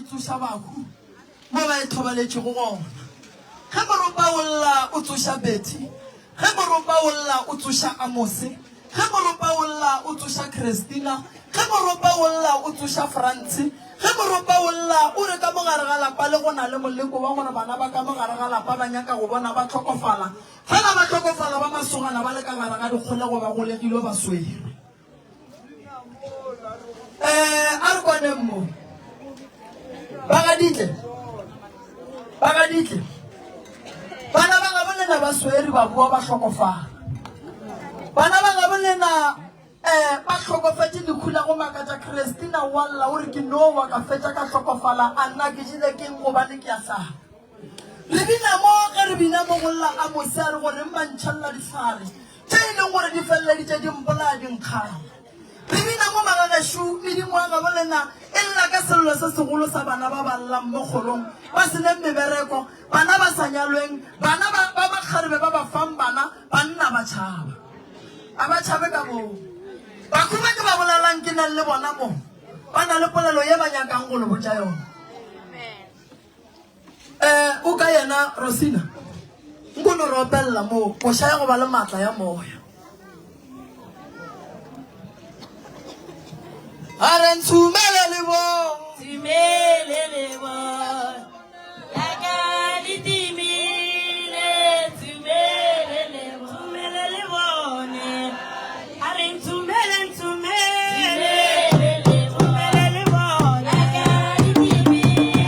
tsosha bahu mo ba e thobaletse go gona ge moropa olla o tsosha Betty ge moropa olla o tsosha Amose ge moropa olla o tsosha Christina ge moropa olla o tsosha Francie ge moropa olla o re ka mogare ga lapa le gona le moleko wa gore bana ba ka mogare ga lapa ba nyaka go bona ba tlhokofala fela ba tlhokofala ba masogana ba le ka gare ga dikgolego ba golegilwe ba swere a re kwaneng mo Bagadile bana ba gabolena ba swere ba bua ba tlhokofala bana ba gabolena ba tlhokofetse dikhula go makatsa Christina walla o re ke no wa ka fetsa ka tlhokofala a nna ke jile ke eng gobane ke ya sa re bina mo ge re bina mo golla a Mose a re gore mma ntšhalla ditlhare tse e leng gore di feleleditse dimpola dinkgang re bina mo magageshu medimo a gabolena e lla ka sello se segolo sa bana ba ba llang mo kgolong ba seneng mebereko bana ba sa nyalweng bana ba bakgarebe ba ba fang bana banna ba tšhaba a ba tšhabe ka boo bakhuba ke ba bolelang ke nang le bona mo ba na le polelo ye ba nyakang go le botša yona o ka yena Rosina nkono re opelela moo o šaya go ba le maatla ya moya a re ntshumele le bo yaka ditimile tsumele le bone a re ntsumele le bone yaka ditimile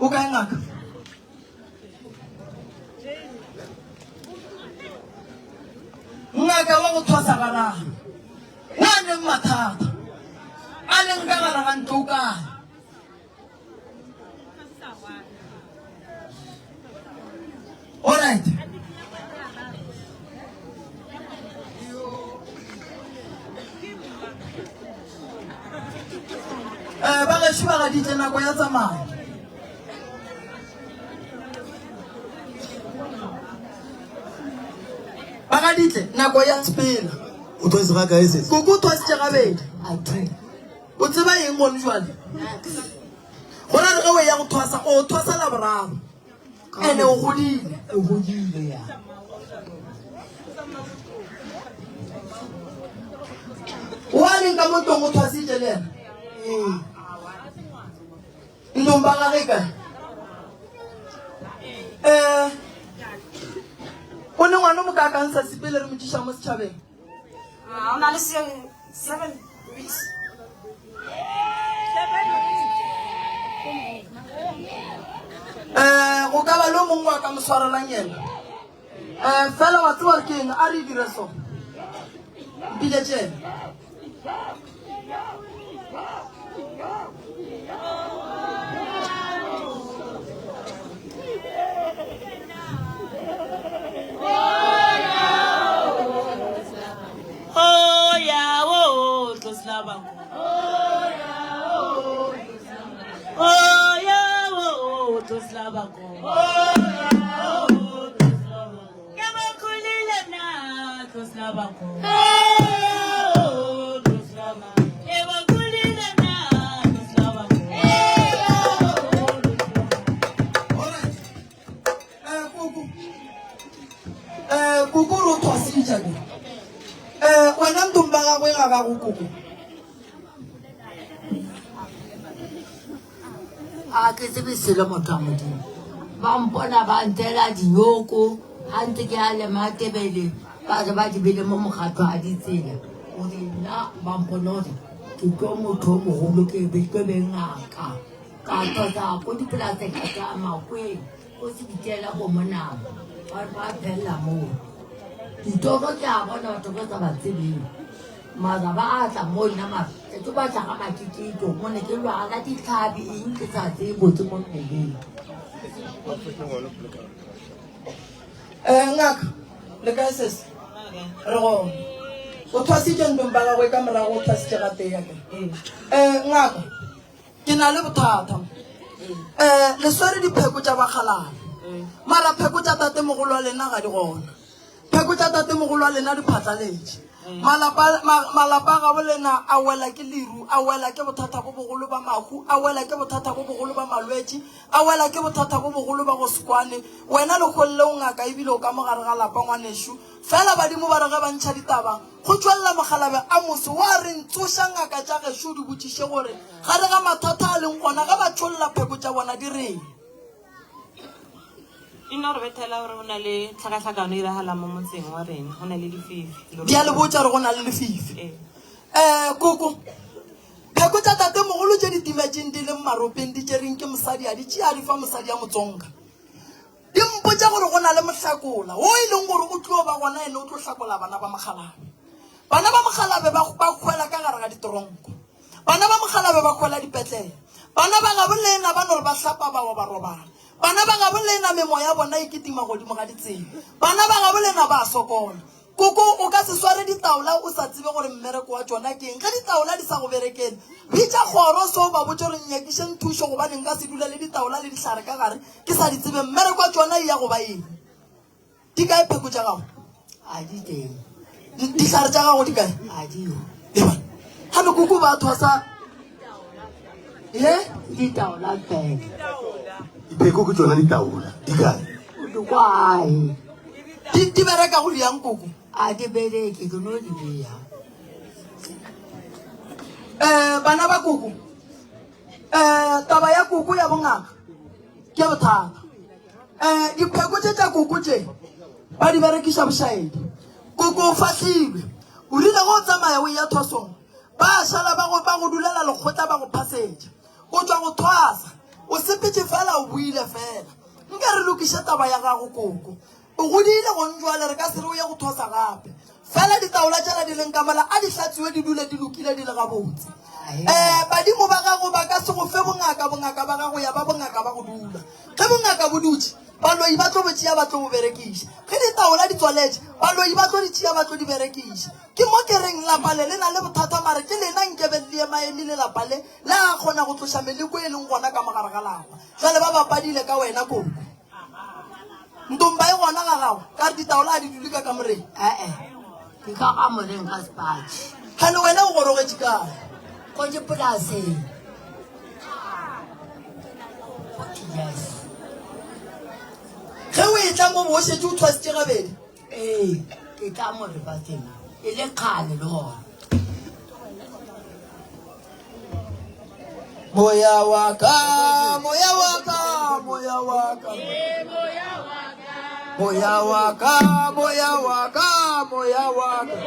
O ka ngaka ngaka wa go thosa gara wa ne mathata a leng ka gara ga ntloka all right ba ga shiba ga ditse nako ya tsamaya ba ditle nako ya spela o tloetse ga kae se go thwasitse gabedi o tseba eng gone jwale go na le gawe ya go thwasa o thwasa la boraro ene o godile ya wa leng ka motong o thwasitse le ena ntong ba gage kae o ne ngwana mo ka kansa sepele re mo tšiša mo setšhabeng o na le 7 weeks go ka ba le o mongwe wa ka mo swarelang ena fela wa tseba gore ke eng a re dire so mpile tšena kukuru thwasitša ke wena ntomba gagwe ga ga go koko a ke tsebe selo motho a modimo ba mpona ba ntela dinyoko ga ntse ke a lema tebele ba re ba di bele mo mogatho a ditsela gore nna ba mpona gore ke tlo motho o mogolo ke be ngaka ka tota ko dipolaseng ka tsa makweng o se ditela go monamo ba phela moo ditoro ke a bona batho ba tsa ba tsebeng mara ba a tla mo nna ke ba tla ga makikito mo ne ke lwala ditlhabi eng ke sa tseye botse mo mmeleng ngaka le kae sese re go o thwasitše ntomba gagwe ka morago o thwasitše gate yake ngaka ke na le bothata le swere dipheko tša bakgalane mara pheko tša tatemogolo wa lena ga di gona pheko tša tatemogolo wa lena di phatlaletše malapa ga bolena a wela ke leru a wela ke bothata bo bogolo ba mahu a wela ke bothata bo bogolo ba malwetši a wela ke bothata bo bogolo ba go sekwane wena le kgolle o ngaka ebile o ka mogare ga lapa ngwanešo fela badimo ba re ge ba ntšha ditaba go tswelela mogalabe a mose wa re ntsoša ngaka tša gešo di botšiše gore gare ga mathata a leng gona ge ba tšolola pheko tša bona di reng ino re betela gore go na le tlhakatlhakano e diragala mo motseng wa rena go na le lefifi di a le botša re go na le lefifi koko pheko tša tatemogolo tše ditimetseng di leng maropeng di tšereng ke mosadi a di tšea di fa mosadi a motsonga di mpotša gore go na le mohlakola o e leng gore o tlo ba gona ene o tlo hlakola bana ba mogalabe bana ba mogalabe ba kgwela ka gare ga ditoronko bana ba mogalabe ba kgwela dipetlele bana ba gabolena ba no re ba hlapa bao ba robala bana ba gabolena memo ya bona e ketima godimo ga ditsela bana ba gabolena ba sokola koko o ka se sware ditaola o sa tsebe gore mmereko wa tsona ke eng ge ditaola di sa go berekele bitša kgoro seo ba botse gore nyakišeng thušo gobaneng ka se dula le ditaola le dihlare ka gare ke sa di tsebe mmereko wa tsona e ya go ba eng di kae pheko tša gago a di teng dihlare tša gago di kae a dio eba gane koko ba thwasa ditaola fela Dipheko ke tsona ditaola di kae o di kwae di bereka go le yang koko a di bereke ke no di beya bana ba koko taba ya koko ya bongaka ke bothata dipheko tsa koko tse ba di berekisa bošaedi koko o fatlhilwe o rile go tsamaya o ya thosong ba šala ba go dulela lekgotla ba go phasetša o tswa go thwasa o sepetse fela o buile fela nka re lokiša taba ya gago koko o godile go njwale re ka se re o ye go thosa gape fela ditaola tšela di leng ka mola a di hlatsiwe di dule di lokile di le gabotse badimo ba gago ba ka se go fe bongaka ba gago ya ba bongaka ba go dula ge bongaka bo dutse baloi ba tlo botšea ba tlo bo berekiša ge ditaola di tswaletše baloi ba tlo di tšea ba tlo di berekiša ke mo ke reng lapa le na le bothata mare ke lena nkebelele maemi le lapa le a kgona go tloša meleko e leng gona ka mogare ga lapa jale ba bapadile ka wena koko ntomba e gona ga gago ka re ditaola a di dule ka moreng ke ka ga moreng ka sepatšhe gane wena o gorogetše kae ko dipolaseng yes ge o e tla mo bošetse o thwasitše gabedi ke tla mo lefatsheng e le kgale le gona moya wa ka moya wa ka moya wa ka moya wa ka moya wa ka moya wa ka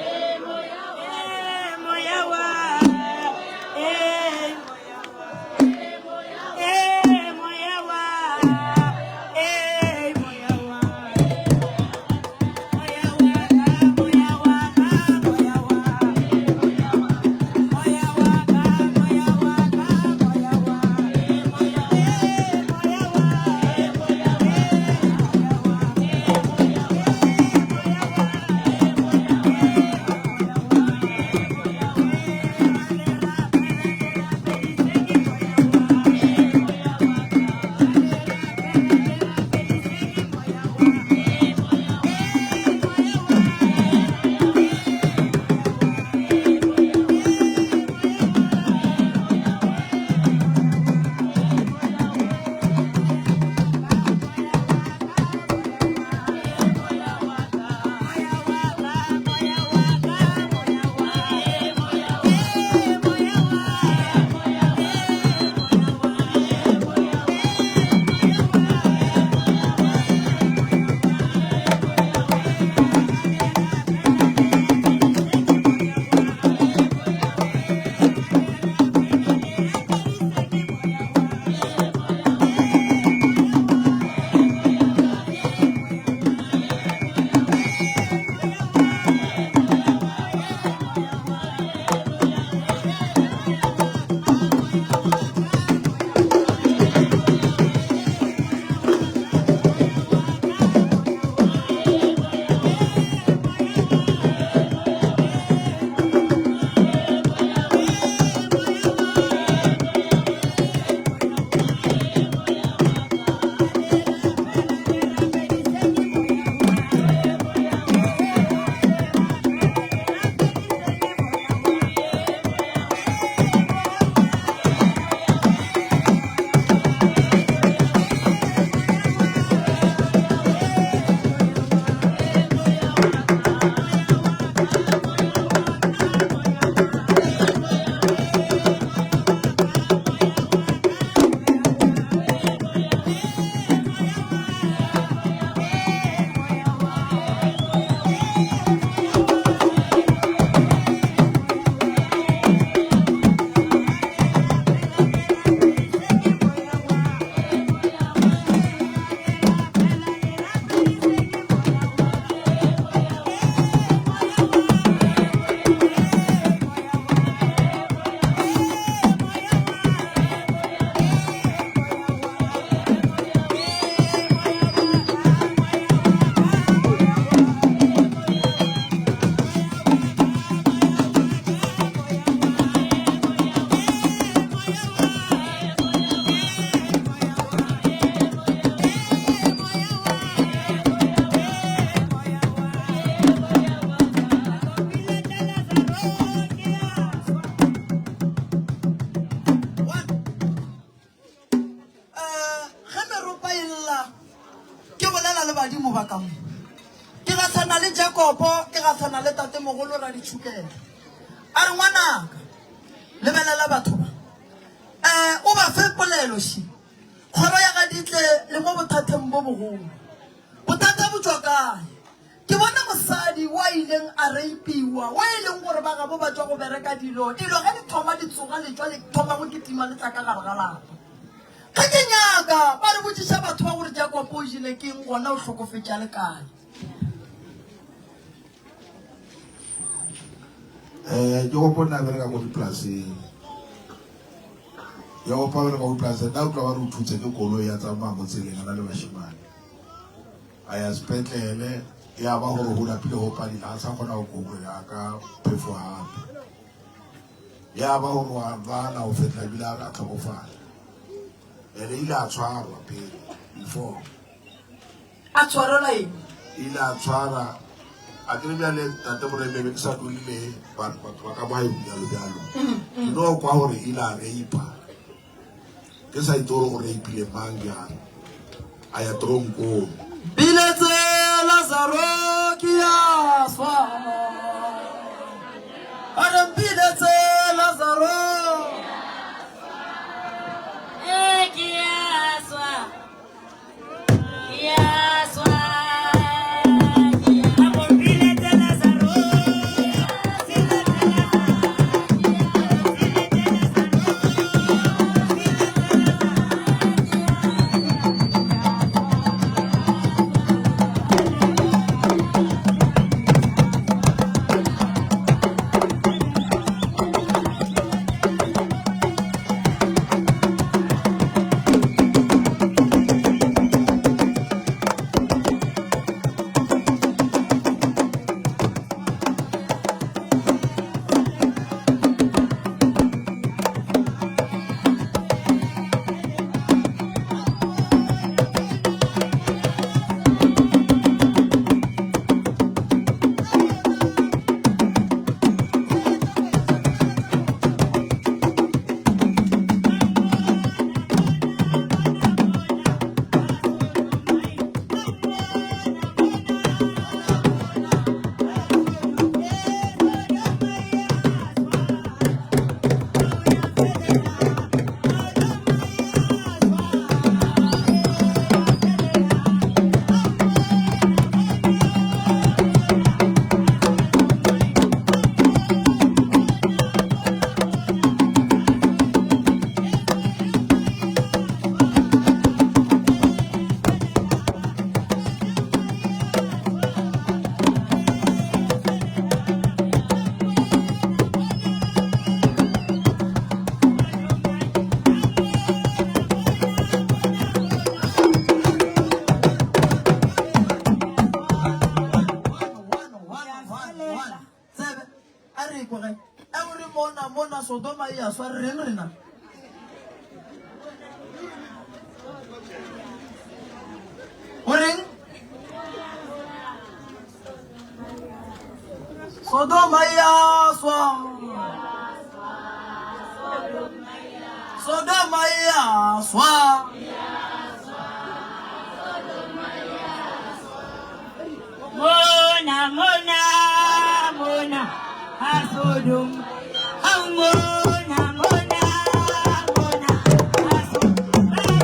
badimo ba ka mo ke gatlhana le Jacobo ke gatlhana le tate mogolo ra ditshukela a re ngwanaka lebelela batho ba o ba fe polelo shi kgoro ya ga ditle le mo bothateng bo bogolo bothata bo tswa kae ke bona mosadi wa ileng a reipiwa wa ileng gore ba ga bo ba tswa go bereka dilo ga di thoma di tsoga le tswa le thoma go kitima le tla ka gare ga lapa ga ke nyaka ba re botsisa batho ba gore Jacobo o jile ke eng gona o tlhokofetša le kae ke gopona bereka mo dipolaseng ya go pabela ka utlwasa da utlwa ba re uthutse ke kolo ya tsamaya mo tseleng ana le bashimane a ya sepetlele ya ba gore go lapile go padila a sa kgona go kobo ya ka phefo gape ya ba gore wa bana go fetla bila a tlhokofala ene ile a tshwarwa pele before a tshwarela eng ile a tshwara a ke bja le tate moremebe ke sa tlolile batho ba ka bae bjalo no kwa gore ile a reipa ke sa itoro gore ipile mang bjang a ya tronko biletse Lazaro ke ya swa a re biletse Lazaro ke ya swa ya swa Sodoma ya swa reng rena oreng Sodoma ya swa Sodoma ya swa Mona mona mona ha Sodom Mona mona mona ha Sodom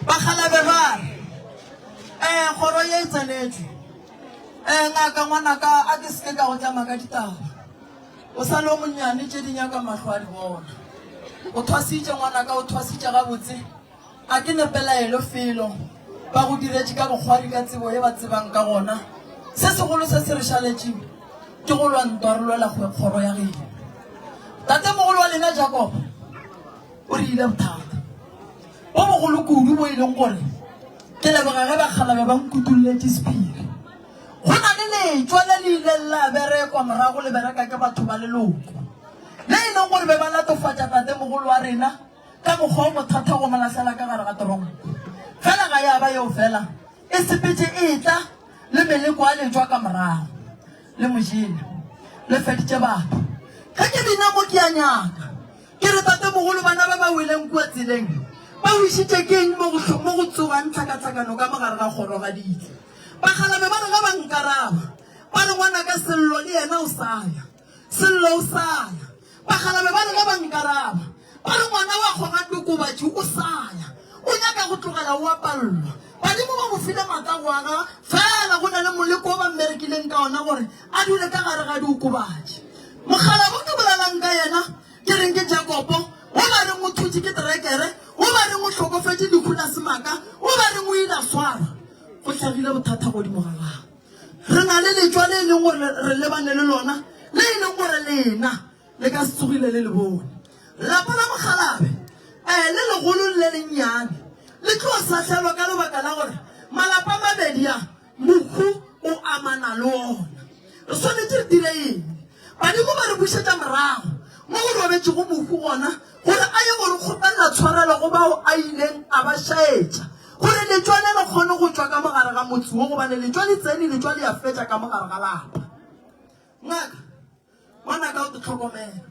Bakgalabe ba kgoro ye tsenetswe ngaka ngwanaka a ke seke ka go tlama ka ditaba o sa le o monnyane tše di nyaka mahlo a di bona o thwasitše ngwanaka o thwasitše gabotse a ke nepelaelo felo ba go diretse ka bokgwadi ka tsebo ye ba tsebang ka gona se segolo se se re šaletšeng ke go lwantwa re lwela kgoro ya geno tatemogolo wa lena Jacob o re ile bothata bo bogolo kudu bo e leng gore ke leboga ge bakgalabe ba nkutuletse sephiri go na le letšwa le le ile la berekwa morago le bereka ke batho ba leloko le e leng gore be ba latofatša tatemogolo wa rena ka mokgwa o mothata go malatlhela ka gare ga toronko fela ga ya ba yeo fela e sepetse e tla le meleko a letswa ka morago le mojene le feditše batho ga ke bina mo ke a nyaka ke re tatemogolo bana ba ba weleng kua tseleng ba o išitše keng mo go tsogang tlhakatlhakano ka mogare ga kgoro ga ditse bakgalabe ba re ga ba nkaraba ba re ngwana ka sello le yena o saya sello o saya bakgalabe ba re ga ba nkaraba ba re ngwana wa kgoga tokobatši o saya o nyaka go tlogela o apallwa badimo ba mo file matagwaga fela go na le moleko o ba mmerekileng ka ona gore a dule ka gare ga diokobatši mogalabe ke bolelang ka yena ke reng ke Jacobo o ba reng o thutse ke terekere o ba reng o tlhokofetse dikhuna semaka o ba reng o ile a swara go tlhagile bothata godimo ga gago re na le letšwa le e leng gore re lebane le lona le e leng gore lena le ka se tsogile le le bone lapa la mogalabe le legolo le lennyane le tlo satlhelwa ka lebaka la gore malapa a mabedi a mokhu o amana le ona re tshwanetse re dire eng badimo ba re bušetša morago mo go robetse go mokhu gona gore a ye gore kgopelela tshwarelo go bao a ileng a ba šaetša gore letšwa le le kgone go tswa ka mogare ga motse wo gobane letšwa le tsene letšwa le ya fetša ka mogare ga lapa ngaka ngwanaka o te tlhokomela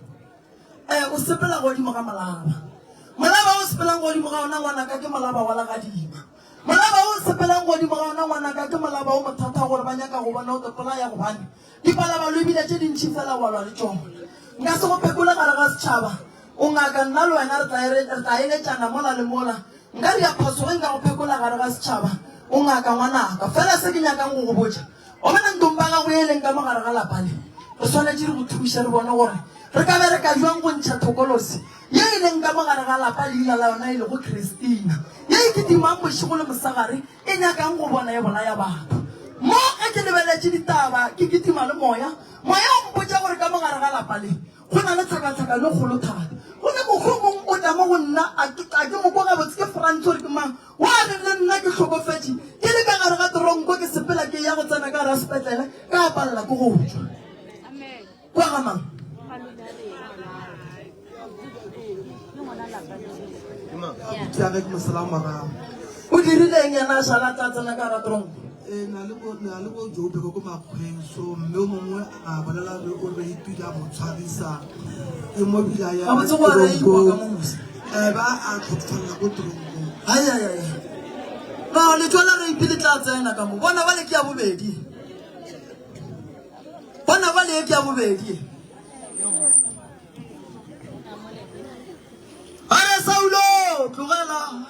o sepela godimo ga molaba o sepelang godimo ga ona ngwanaka ke molaba wa lagadima molaba o sepelang godimo ga ona ngwanaka ke molaba o mothata gore ba nyaka go bona o tetola ya gobane dipalaba lo ebile tše dintšhi fela walwa le tšona nka se go phekole gare ga setšhaba o ngaka nna le wena re tla eletšana mola le mola nka re ya phoso ge nka go phekola gare ga setšhaba o ngaka ngwanaka fela se ke nyakang go go botša o bona ntompa ga go e leng ka mogare ga lapale re tshwanetse re go thuše re bone gore re ka be re ka jwang go ntšha thokolosi ye e leng ka mogare ga lapa leina la yona e le go Christina ye e ketimang bošego le mosagare e nyakang go bona e bolaya batho mo ge ke lebeletše ditaba ke ketima le moya o mpotša gore ka mogare ga lapa le go na le tlhakatlhaka le kgolo thata go ne mokgwa mongwe o tla mo go nna a ke moko gabotse ke frantse gore ke mang wa re le nna ke tlhokofetse ke le ka gare ga toronko ke sepela ke ya go tsena ka gare ga sepetlele ka apalela ko go tswa kwa ga mang o dirileng yena a šala tla tsena ka gare ga toronko na le go jobe go makgweng so mme o mongwe a bolela re o re ipila mo tshwarisa e mo bila ya ba botse go re ipa ka momusa ba a tlhotfalla go tronko ai ba le tswela re ipile tla tsena ka mo bona ba le ke ya bobedi bona ba le ke ya bobedi are Saulo tlogela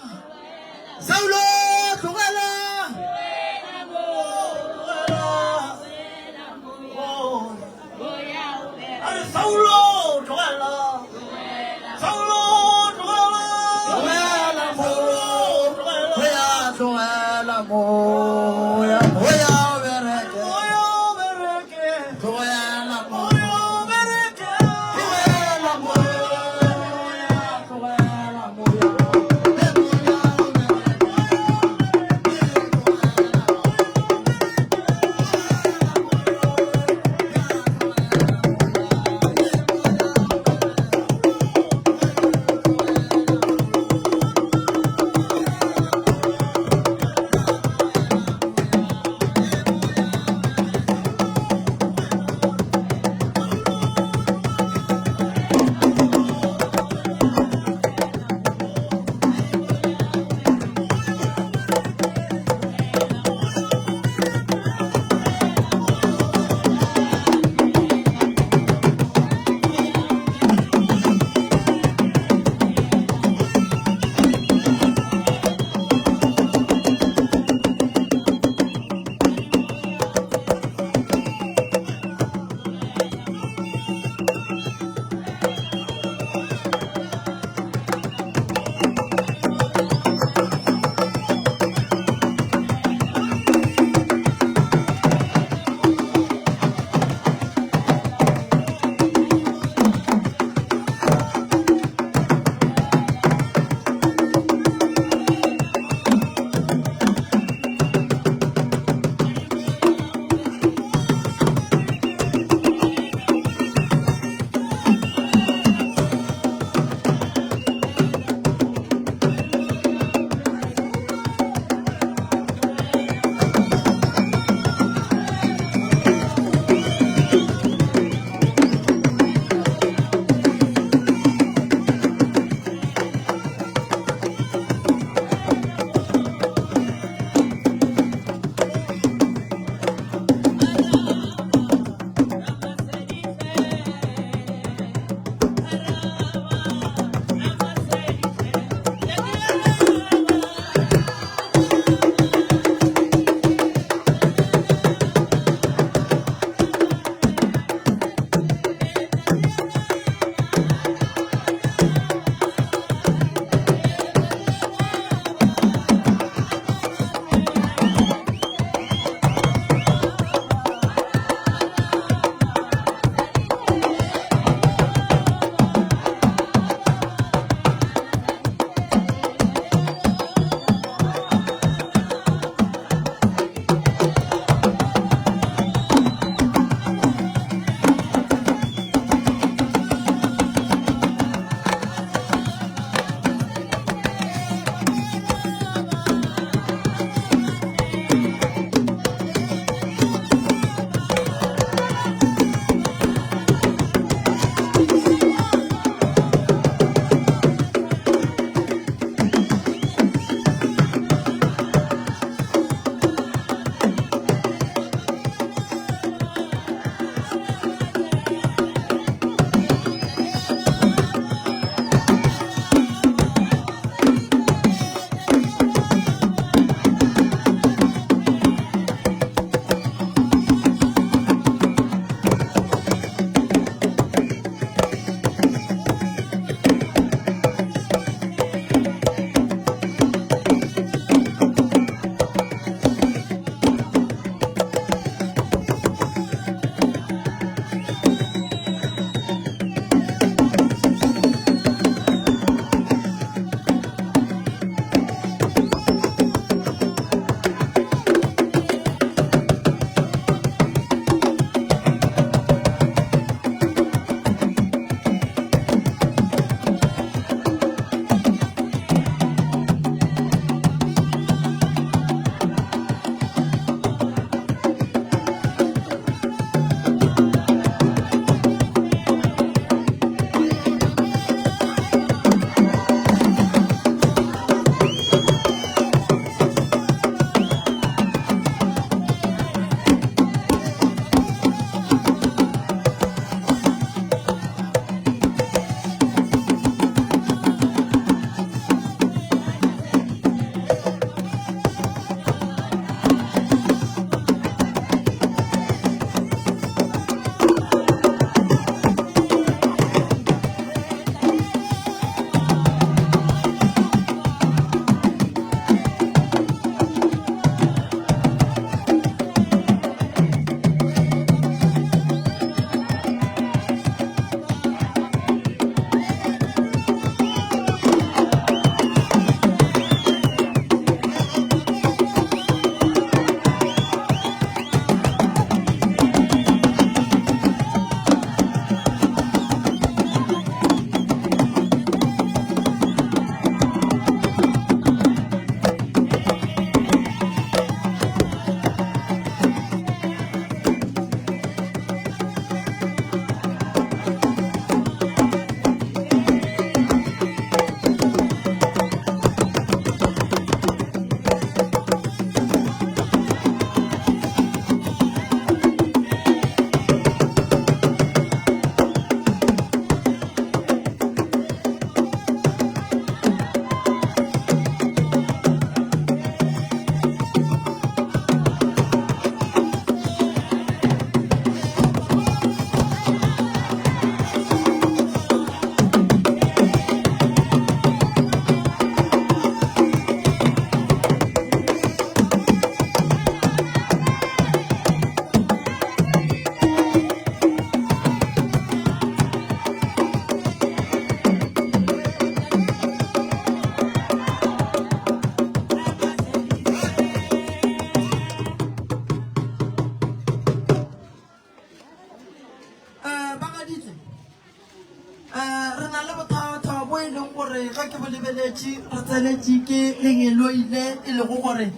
lebeletše ke lengeloile e lego gore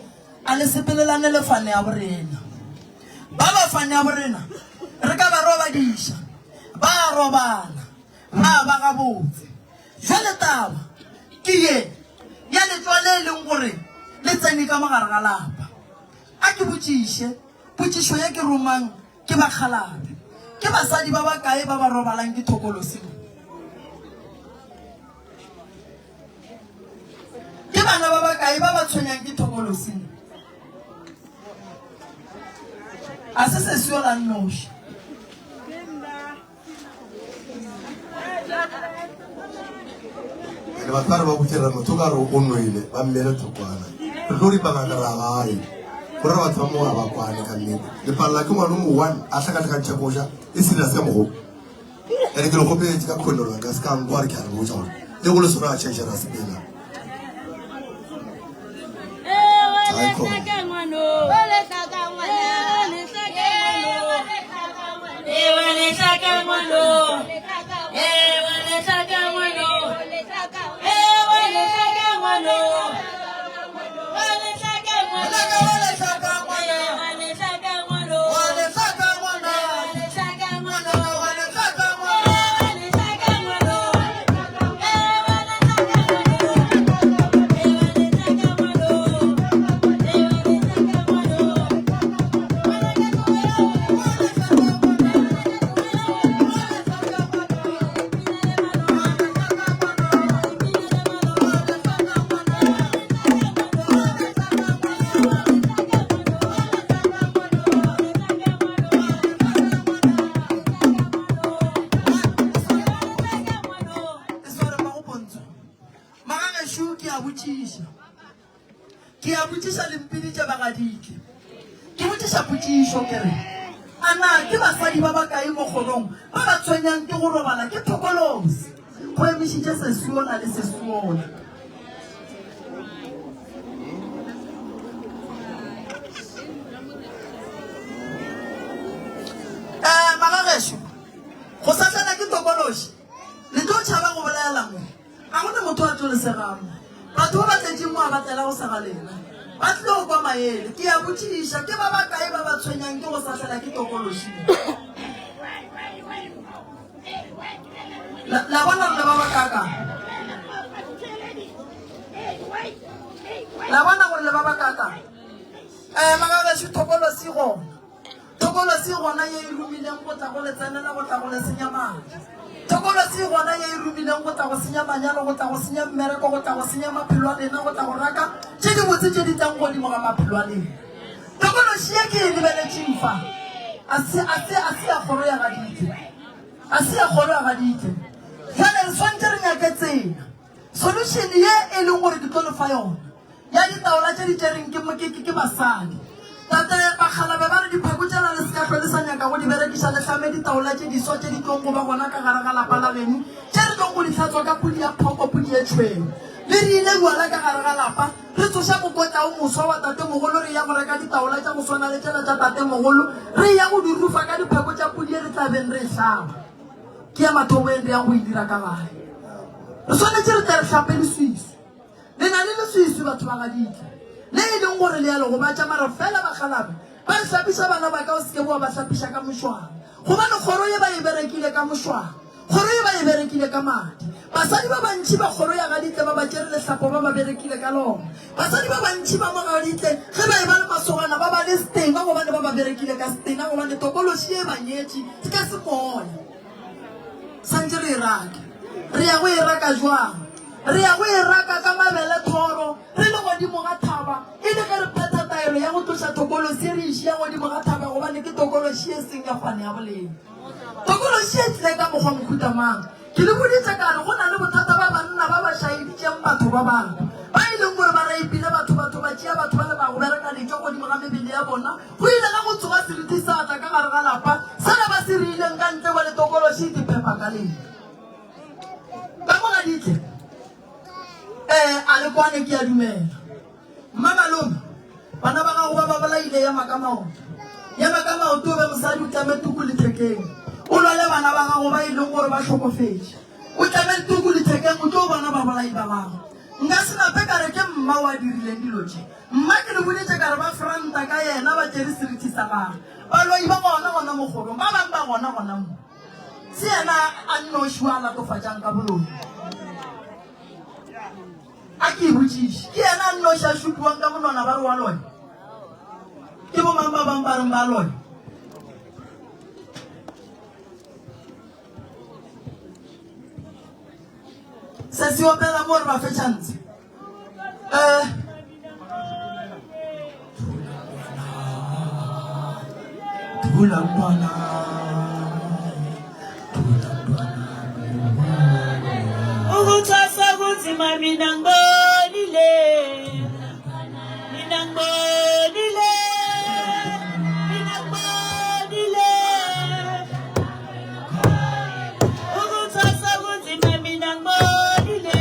a le sepelelane le fane ya borena ba fane ya borena re ka ba robadiša ba robala ba gabotse jwale taba ke ye ya letswale e leng gore le tsene ka mogare ga lapa a ke botšiše potšišo ye ke romang ke bakgalabe ke basadi ba bakae ba ba robalang ke thokolosing ke bana ba bakae ba ba tshwenyang ke thokolosing a se seseo la nnoši le batho ba re ba botšela motho ka re o noile ba mmele thokwana re tlo ripangaka ra gae gore batho ba mo ga ba kwane ka nnete le palela ke ngwane mo one a tlhakatlhakantšha koja e serious ka mogo ene ke le gopetse ka kgonelwa ka se ka nkwa re ke a re botsa gore le go le sone a tšhaešana sepela ke a botšiša lempiditše bagadike ke botšiša potšišo kere a na ke basadi ba bakae mo kgonong ba ba tshwenyang ke go robala ke thokolosi go emišitše sesuona le sesuona magagešo go satlana ke tokološi le tlo tšhaba go bolaelangwe ga gone motho a tlolesegang batho ba batletšeng mo a batlela go segalena ba tlile go kwa maele ke ya botšiša ke ba bakae ba ba tshwenyang ke go sahlela ke tokološing la bona gore le ba bakaka la bona gore le ba bakaka magagešo thokolosi gona ye e rumileng go tla go le tsenela go tla go le senya madi thokolosi gona ye e rumileng go tla go senya manyalo go tla go senya mmereko go tla go senya maphelo a lena go tla go raka tše di botse tše di tlang godimo ga maphelo a lena thokolosi ye ke e lebeletšeng fa a se ya kgoro ya gadike jale re swantse re nyake tsena solution ye e leng gore ke tlo lefa yona ya ditaola tše di tšereng ke basadi tate bakgalabe ba re dipheko tšela le sekatlho le sa nyaka go di berekiša letlame ditaola tše diswa tše di tlong go ba gona ka gare ga lapa la geno tše re tlong go di hlatswa ka pudi ya phoko pudi e tšhweng le re ile buala ka gare ga lapa re tsoša mokotla o moswa wa tatemogolo re ya go reka ditaola tša go swana le tšela tša tatemogolo re ya go di rufa ka dipheko tša pudi e re tlabeng re e hlaba ke ya mathomoeng re ya go e dira ka gae re swanetse re tle re hlape leswiswi le na le leswiswi batho ba gadike le e leng gore le yalo go batša mara fela bagalabe ba hlapiša bana ba ka o seke boa ba hlapiša ka mošwang gobane kgoro ye ba e berekile ka mošwang kgoro ye ba e berekile ka madi basadi ba bantši ba kgoro ya gaditle ba ba tšere lehlapo ba ba berekile ka lona basadi ba bantši ba mo gaditle ge ba e ba le masogana ba ba le stena gobane ba ba berekile ka stena gobane tokološi ye banyetši se ka se moya santse re e raka re ya go e raka jwang re ya go e raka ka mabele thoro re le godimo ga thaba e le ge re phetha taelo ya go tloša tokološi re išia godimo ga thaba gobane ke tokološi e seng ya fane ya boleng tokološi e tlile ka mokgwa mokhutamang ke le boditse kare go na le bothata ba banna ba ba šaeditšeng batho ba bangwe ba e leng gore ba raipile batho ba tšea batho ba le ba go bereka dijo godimo ga mebele ya bona go ile ga go tsoga seriti sa tla ka gare ga lapa sena ba se reileng ka ntle ba le tokološi diphepa ka lena ka mogaditle a le kwane ke ya dumela mmamalome bana ba gago ba ba bolaile ya makamaoto o be mosadi o tlame tuku lethekeng o lwale bana ba gago ba e leng gore ba tlhokofetše o tlame tuku lethekeng o tlo bana ba bolai ba gago nka sena pe ka re ke mma wa dirileng dilo tše mma ke le boditše ka re ba franta ka yena ba tšere seriti sa gage baloi ba gona mo kgorong ba bang ba gona mo se yena a nnoši wa latofatšang ka boloi a ke e botšiše ke yena a nnoši a šupiwang ka monwana ba re wa loya ke bomang ba bang ba reng ba loya se se opela mo re ba fetšantse Tulambana Ukutasa kutima minangbolile Ukutasa kutima minangbolile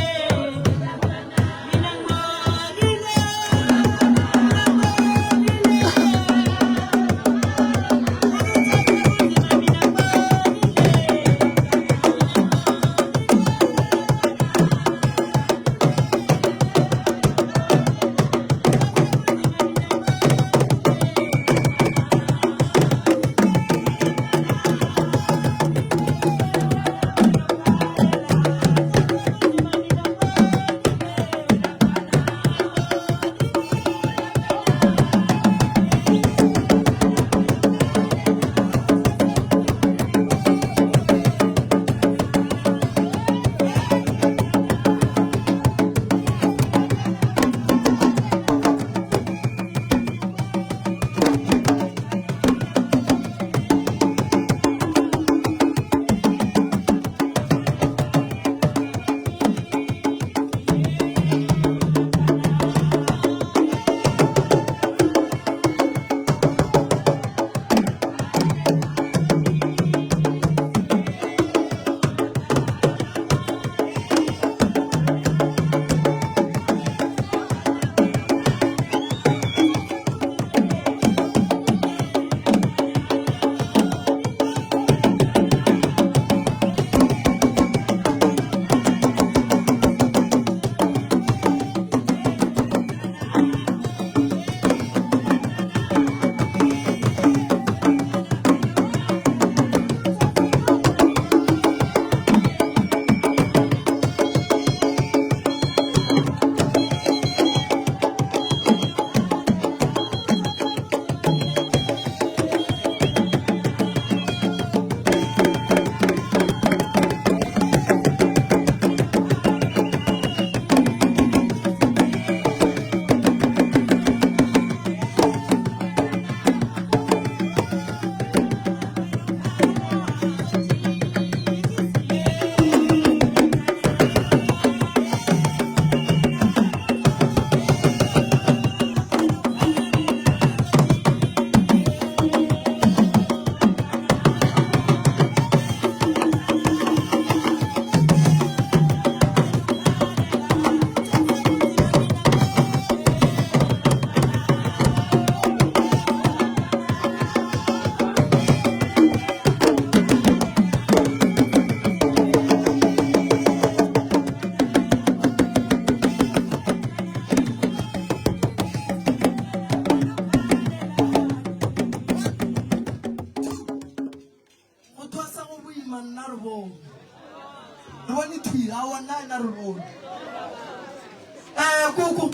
Kuku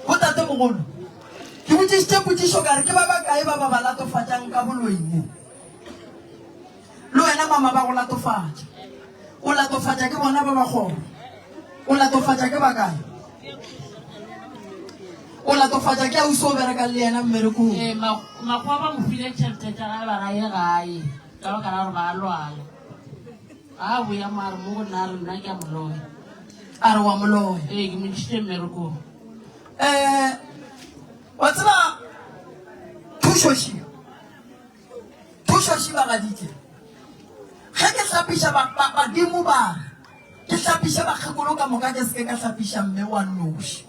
go tate mogolo ke botsisitse potsiso ka re ke ba bakae ba ba latofatsang ka boloing le wena mama ba go latofatsa o latofatsa ke bona ba ba gona o latofatsa ke bakae o latofatsa ke a uso o berekang le yena mmerekong makgwa ba mo file tšhelete tša gae ba gae gae ka baka la gore ba lwala a boya mare mo go nna re nna ke a moloya a re wa moloya ke modisitse mmerekong wa tseba thušoši ba gaditse ge ke hlapiša badimo ba ke hlapiša bakgekolo ka moka ke seke ka hlapiša mme wa nnoši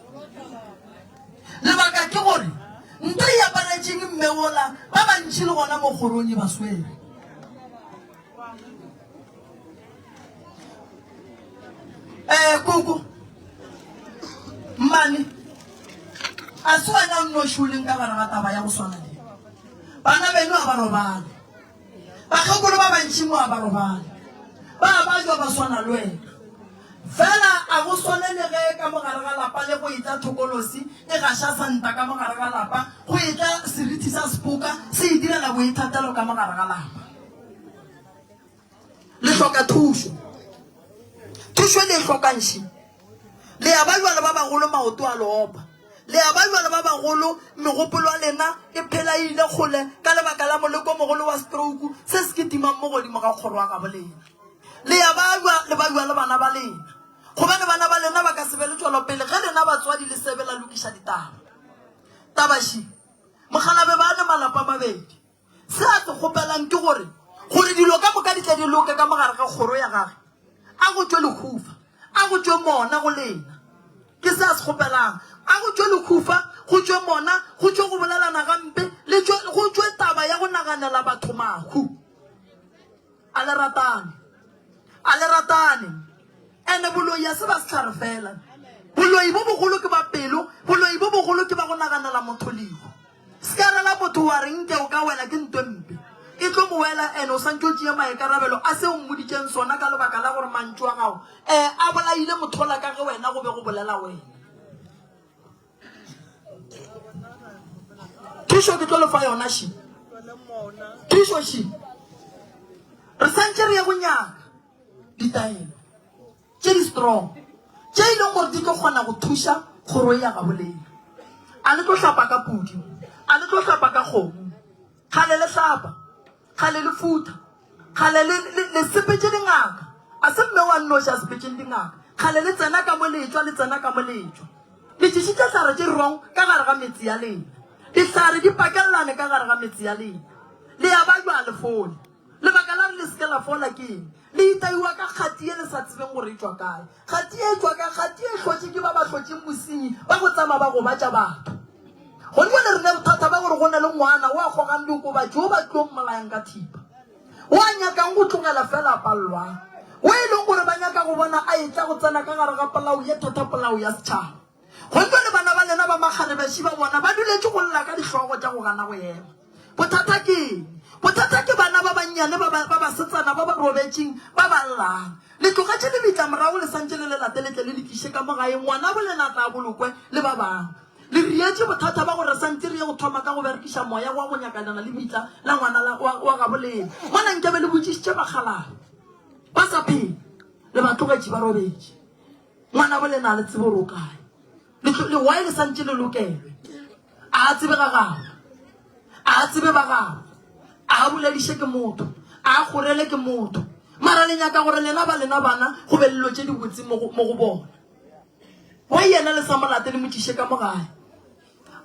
lebaka ke gore nto e aparetseng mme ola ba bantšhi le gona mo kgorong e ba swere koko Mane a se wena nno shuleng ka bana ba taba ya go swana le bana beno a ba robala bakgekolo ba bantši mo a ba robala ba jwa ba swana le wena fela a go swane le ge ka mogare ga lapa le go etla thokolosi e gaša santa ka mogare ga lapa go etla seriti sa sepoka se e direla boithatelo ka mogare ga lapa le hloka thušo le hlokanši le ya ba jwale ba bagolo maoto a loopa le ya ba jwale ba bagolo megopolo a lena e phelaile kgole ka lebaka la moleko mogolo wa stroke se se ketimang mo godimo ga kgoro wa gabo lena le ya ba jwale bana ba lena gobane bana ba lena ba ka se be le tswelopele ge lena batswadi le sebe la lokiša ditaba tabaši mogalabe ba ne malapa a mabedi se a se kgopelang ke gore dilo ka moka di tla di loke ka mogare ga kgoro ya gage a go tšwe lekhufa a go tšwe mona go lena ke se a se kgopelang a go tšwe lekhufa go tšwe mona go tšwe go bolelana gampe go tšwe taba ya go naganela batho mahu a le ratane ene boloi ya se ba setlhare fela boloi bo bogolo ke ba pelo boloi bo bogolo ke ba go naganela motho lego se ka rela motho wa reng ke o ka wela ke ntwe mpe e tlo mo wela ene o santse o tšea maekarabelo a se o mmoditšeng sona ka lebaka la gore mantšu wa gago a bolaile mothola ka ge wena go be go bolela wena thušo ke tlo lefa yona shi thušo shi re santse re ya go nyaka ditaelo tše di strong tše e leng gore di tlo kgona go thuša kgoro ya gaboleng a le tlo hlapa ka pudi a le tlo hlapa ka kgomo kgale le hlapa kgale le futa kgale le sepetse dingaka a se mme wa nnoša sepetseng dingaka kgale le tsena ka moletswa le tšišitše tlhare tše rong ka gare ga metsi ya lena ditlhare di pakelelane ka gare ga metsi ya lena le ya ba jwa lefole lebaka la re le seke la fola ke eng le itaiwa ka kgati e le sa tsebeng gore e tswa kae kgati e hlotše ke ba ba hlotšeng bosenyi ba go tsamaya ba go batša batho go jale re ne bothata ba gore go na le ngwana o a kgogang diokobatši o ba tlong molayang ka thipa o a nyakang go tlogela fela a palelwang o e leng gore ba nyaka go bona a etla go tsena ka gare ga polao ye thata polao ya setšhaba go jale bana ba lena ba makgarebaši ba bona ba duletse go lla ka dihlogo tša go gana go ema bothata ke bana ba bannyane ba basetsana ba ba robetšeng ba ba llang le tlogetše le bitla morago le santse le lateletle le lekiše ka mogaeng ngwana bolena tla bolokwe le ba bangwe le rietse bothata ba gore santse re ye go thoma ka go berekiša moya wa go nyakanana le bitla la ngwana wa gabolena mona nkebe le botšišitše bakgalaba ba sa phele le batlogetše ba robetše ngwana bolena a le tsebe ore o kae lewae le santse le lokelwe a tsebe ga gago a tsebe ba gago a bolediše ke motho a kgorele ke motho mara le nyaka gore lena ba lena bana go be lelo tše di botse mo go bona wa yena le sa molate le motšiše ka mogae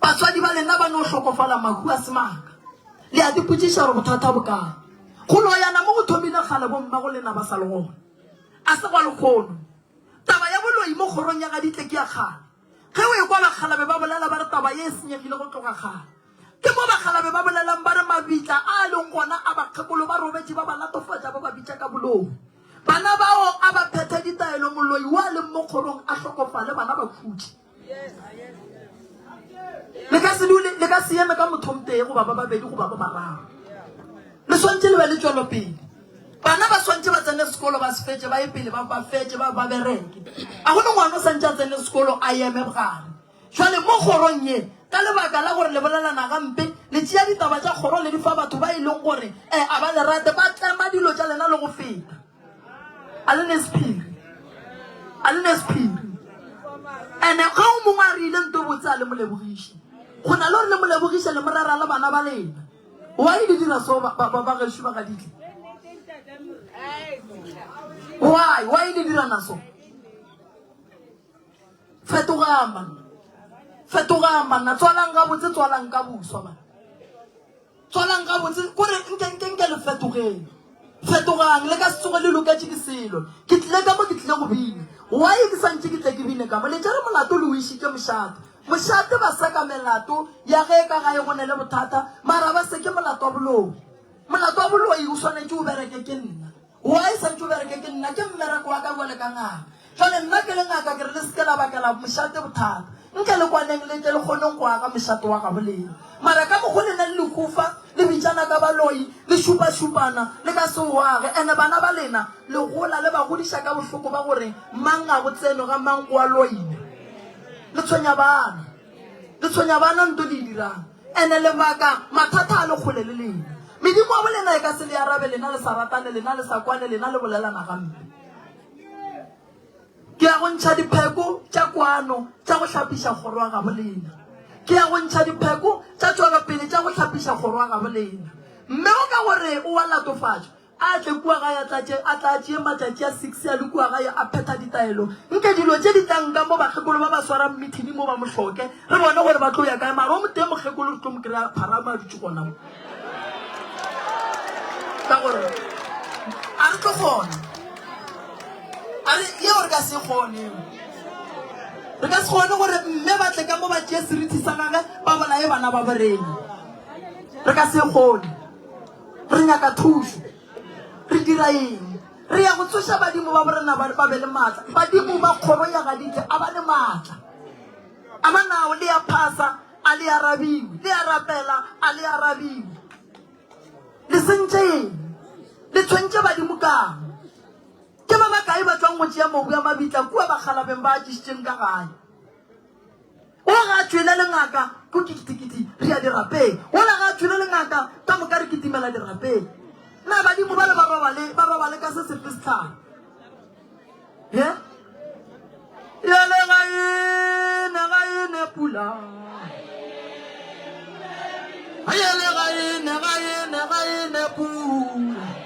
batswadi ba lena ba ne o hlokofala mahu a semaka le a dipotšiša gore bothata bokae kgolo yana mo go thomile kgale bomma go lena ba sa le gona a se gwa lekgono taba ya boloi mo kgorong ya ga ditle ke ya kgale ge o e kwa bakgalabe ba bolela ba re taba ye e senyegile go tloga kgale ke mo bakgalabe ba bolelang ba re mabitla a leng gona a bakgekolo ba robetse ba ba latofatša ba ba bitša ka boloi bana bao a ba phetha ditaelo moloi wa leng mo kgorong a hlokofale bana ba khutše le ka se eme ka mothomtee go ba ba babedi go ba ba bararo le swantse le be le tswelopele bana ba swantse ba tsene sekolo ba se fetse ba ye pele ba fetse ba bereke a gone ngwana o santse a tsene sekolo a eme bogare jwale mo kgorong ye ka lebaka la gore le bolelana gampe le tšea ditaba tša kgoro le di fa batho ba e leng gore a ba le rate ba tlema dilo tša lena le go feta a le ne sephiri ene ga o mongwe a re ile nto botse a le molebogiše go na le gore le molebogiše le morara le bana ba lena wa e di dira so ba gešo ba ga ditle wa e di dira naso fetogang banna tswalang ka botse tswalang ka boswa bana tswalang ka botse kore nke le fetogang le ka se tsoge le loketše ke selo ke tlile ka mo ke tlile go bina wa e ke santse ke tle ke bine ka mo le tšere molato le o išitše mošate ba seka melato ya ge ka gae go ne le bothata mara ba seke molato wa boloi o swanetše o bereke ke nna wa e santse o bereke ke nna ke mmereko wa ka bole ka ngaka jale nna ke le ngaka ke re le seke la bakela mošate bothata nke le kwaneng le ke le kgoneng go aga mošate wa ga boleng mara ka mogo le na le lekufa le bitsana ka baloi le šupa-šupana le ka se o age ande bana ba lena le gola le ba godiša ka bohloko ba gore mang a go tseno ga mang o a loine le tshwenya bana nto le dirang ande lebaka mathata a le kgole le lena medimo a bolena e ka se le arabe lena le sa ratane lena le sa kwane lena le bolelana gampe ke ya go ntšha dipheko tša kwano tša go hlapiša kgoro wa ga bolena ke ya go ntšha dipheko tša tšwelopele tša go hlapiša kgoro wa ga bolena mme o ka gore o wa latofatšwa a tle kua gae a tla tšee matšatši a 6 a le kua gae a phetha ditaelo nke dilo tše di tlanka mo bakgekolo ba ba swara mmithini mo ba mohloke re bone gore ba tlo ya kae mara o moteng mokgekolo re tlo mo kry-a pharama a dutse gona mo ka gore a re tlo kgona ye gore ka se kgone re ka se kgone gore mme batle ka mo ba tšee seriti sa gage ba bolae bana ba boreng re ka se kgone re nyaka thuso re dira eng re ya go tsoša badimo ba borena ba be le maatla badimo ba kgoro ya gaditse a ba le maatla a manao le ya phasa a le arabiwe le ya rapela a le arabiwe le sentšeng le tshwentše badimo kang ke ba bakae ba tswang go tšea mobu ya mabitla kua bagalabeng ba dišitšeng ka gae o ga a tšwele le ngaka ko kitikiti re ya dirapeng ola ga a tšwele le ngaka ka moka re kitimela dirapeng na badimo ba le ba robale ka se sepe setlhang yele gaene pula yele gaene pula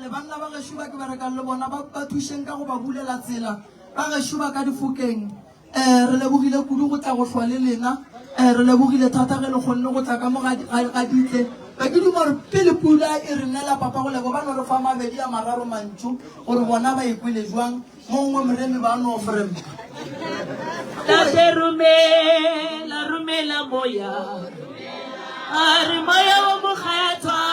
banna ba geshuba ke berekang le bona ba thušeng ka go ba bulela tsela ba geshuba ka difokeng re lebogile kudu go tla go hlwa le lena re lebogile thata ge le kgonne go tla ka mo ga ditle ba ke dimo gore pele pula e re nnela papa go lebo ba no re fa mabedi a mararo mantšu gore bona ba ikwele jwang mongwe moremi ba no ofrempa la rumela moya a re moya wa mokgatwa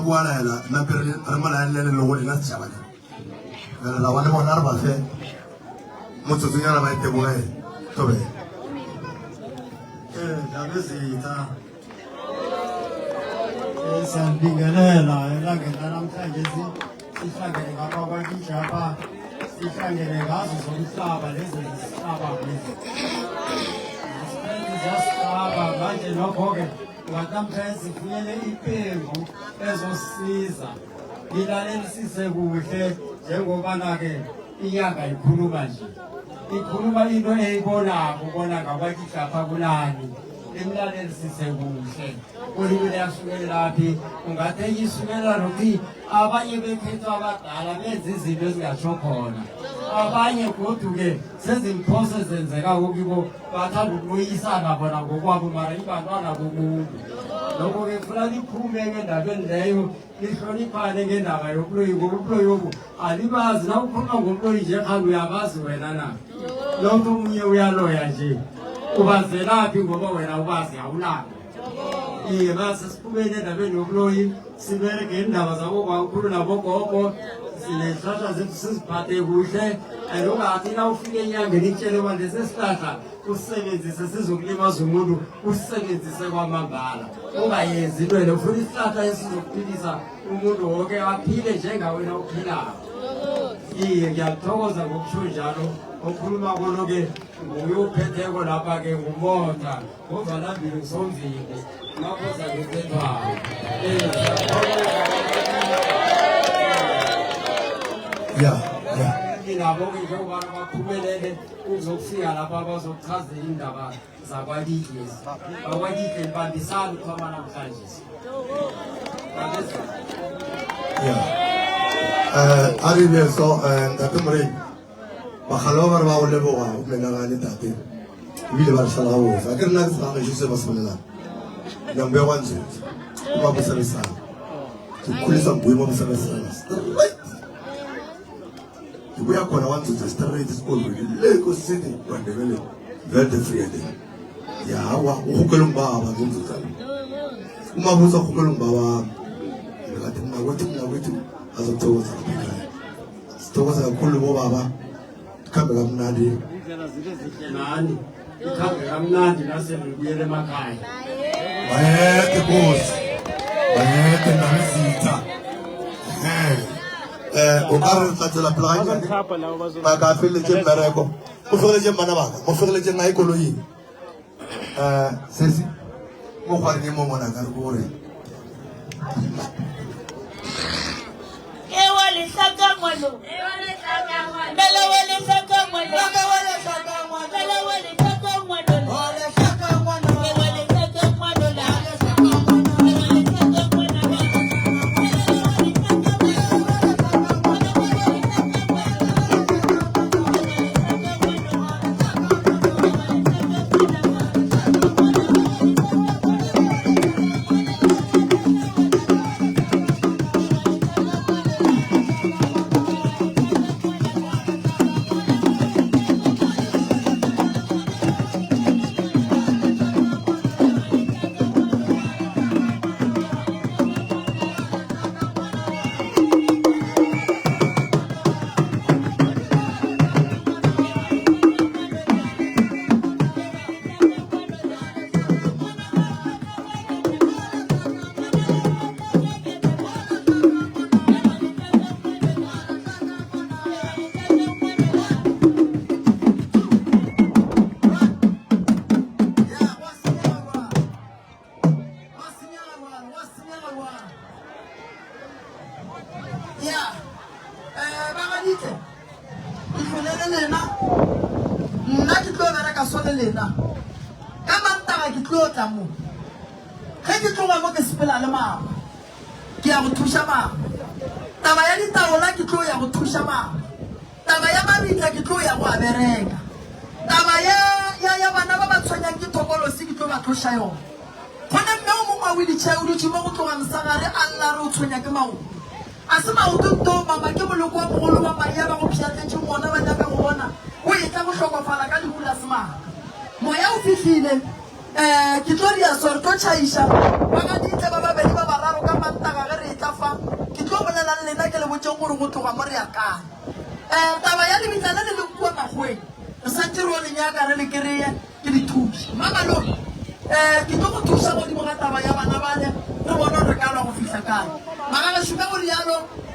bualela na pere re mola le go lena tšaba la wa le bona re ba fe motsotsonyana ba iteboge tobe Dabezitha esandingelela elangeni namhlanje sihlangene ngapha kwakijapha sihlangene ngazo zomhlaba lezi zihlaba lezi zasihlaba manje nokho-ke ngatamhlanje sifuyele ipengu ezosiza ilalelisise kuhle njengobana-ke inyanga ikhuluma nje ikhuluma into eyibonako ubona ngakwakijapha kulani imlalelisise kuhle olibile yasukelelaphi ungathe yisukelela nokuthi abanye bekhethu abadala benza izinto ezingatsho khona abanye godu-ke sezimphoso ezenzekako kibo bathanda ukuloyisana bona ngokwabo mara ibantwana bomuntu lokho-ke kufuna liphume-ke endabeni leyo lihloniphane ngendaba yobuloyi ngoba ubuloyi obu alibazi na ukhuluma ngomloyi nje khambe uyabazi wena na lo mntu munye uyaloya nje ubazelaphi ngoba wena ubazi awulaphi base siphumele endabeni yobuloyi sibereke indaba zabokwakhulu nabogogo sinezihlahla zethu siziphathe kuhle and ungathi na ufike enyangeni itshele uba lesesihlahla usisebenzise sizokulimaza umuntu usisebenzise kwamambala ungayenzi into ene ufuna isihlahla esizokuphilisa umuntu wonke aphile njengawena uphilayo ngiyathokoza ngokusho njalo okhuluma kono-ke nguye uphetheko lapha-ke ngumonta ngovalambili ngisomvile ngakhoza ngethethwayo nabo-ke njengobana baphumelele ukuzokufika lapha bazokuchazela indaba zakwalihle bakwalihle libambisana ukuhamba namhlanje arrive so ntate moreng bagalo ba re ba go leboga o menagane tate ebile ba re sala ga botsa a ke rena ke segagešo se ba se bolelang nambe wa ntsetse o ba bosebesana ke kgolesa mbue mo bosebesana straight ke boya khona wa ntsetse straight sekolweni le ko sene kwandebele verde friede ya wa o gokelong ba ba ke ntsetsane o mabotsa gokelong ba bami lekate mnakwethu azothokoza kuphikayo sithokoza kakhulu bobaba ikhambe kamnandi indlela zibe zihle nani ikhambe kamnandi nasendibuyele emakhaya bayede bosi bayede nabezitha o ka re tlatsela pelaganyane ba ka feleletse mmereko mo fegeletse bana baka mo fegeletse nga ekoloing sesi mo gwareng e mo mona ka re kore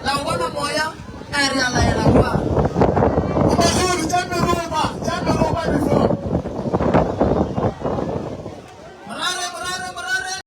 la bona moya a re a laela kwa o mogolo tsa